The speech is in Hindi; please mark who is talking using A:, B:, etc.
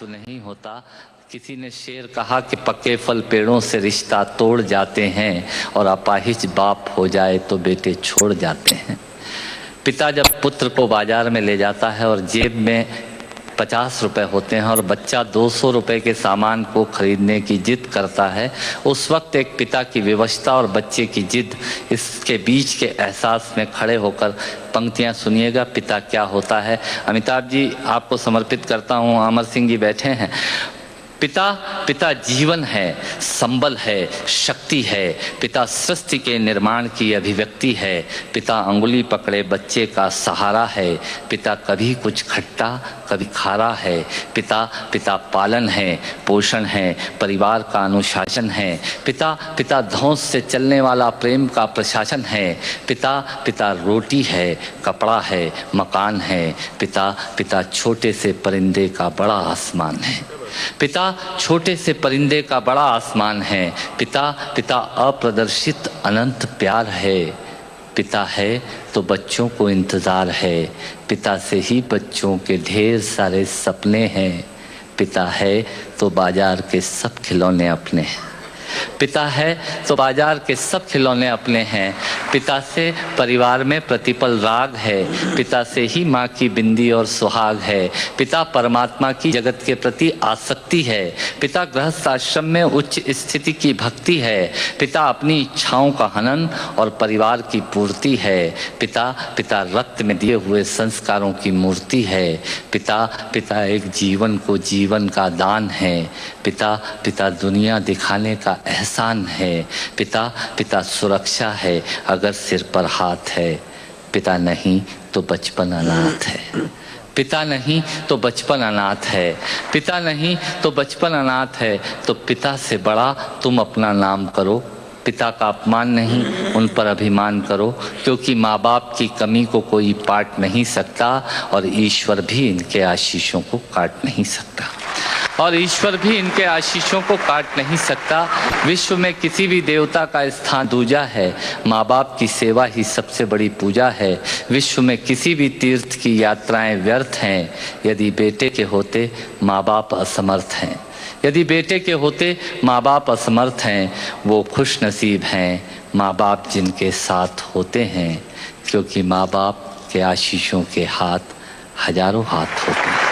A: तो नहीं होता। किसी ने शेर कहा कि पक्के फल पेड़ों से रिश्ता तोड़ जाते हैं और अपाहिज बाप हो जाए तो बेटे छोड़ जाते हैं। पिता जब पुत्र को बाजार में ले जाता है और जेब में 50 रुपए होते हैं और बच्चा 200 रुपए के सामान को खरीदने की जिद करता है, उस वक्त एक पिता की विवशता और बच्चे की जिद, इसके बीच के एहसास में खड़े होकर पंक्तियां सुनिएगा। पिता क्या होता है। अमिताभ जी आपको समर्पित करता हूँ। अमर सिंह जी बैठे हैं। पिता जीवन है, संबल है, शक्ति है। पिता सृष्टि के निर्माण की अभिव्यक्ति है। पिता अंगुली पकड़े बच्चे का सहारा है। पिता कभी कुछ खट्टा कभी खारा है। पिता पालन है, पोषण है, परिवार का अनुशासन है। पिता धौंस से चलने वाला प्रेम का प्रशासन है। पिता रोटी है, कपड़ा है, मकान है। पिता छोटे से परिंदे का बड़ा आसमान है। पिता छोटे से परिंदे का बड़ा आसमान है। पिता अप्रदर्शित अनंत प्यार है। पिता है तो बच्चों को इंतज़ार है। पिता से ही बच्चों के ढेर सारे सपने हैं। पिता है तो बाजार के सब खिलौने अपने हैं। पिता है तो बाजार के सब खिलौने अपने हैं। पिता से परिवार में प्रतिपल राग है। पिता से ही माँ की बिंदी और सुहाग है। पिता परमात्मा की जगत के प्रति आसक्ति है। पिता गृहस्थ आश्रम में उच्च स्थिति की भक्ति है। पिता अपनी इच्छाओं का हनन और परिवार की पूर्ति है। पिता रक्त में दिए हुए संस्कारों की मूर्ति है। पिता एक जीवन को जीवन का दान है। पिता दुनिया दिखाने का एहसान है। पिता सुरक्षा है अगर सिर पर हाथ है। पिता नहीं तो बचपन अनाथ है। पिता नहीं तो बचपन अनाथ है। पिता नहीं तो बचपन अनाथ है। तो पिता से बड़ा तुम अपना नाम करो। पिता का अपमान नहीं, उन पर अभिमान करो, क्योंकि माँ बाप की कमी को कोई पाट नहीं सकता और ईश्वर भी इनके आशीषों को काट नहीं सकता। विश्व में किसी भी देवता का स्थान दूजा है। माँ बाप की सेवा ही सबसे बड़ी पूजा है। विश्व में किसी भी तीर्थ की यात्राएं व्यर्थ हैं यदि बेटे के होते माँ बाप असमर्थ हैं। यदि बेटे के होते माँ बाप असमर्थ हैं, वो खुश नसीब हैं माँ बाप जिनके साथ होते हैं, क्योंकि माँ बाप के आशीषों के हाथ हजारों हाथ होते हैं।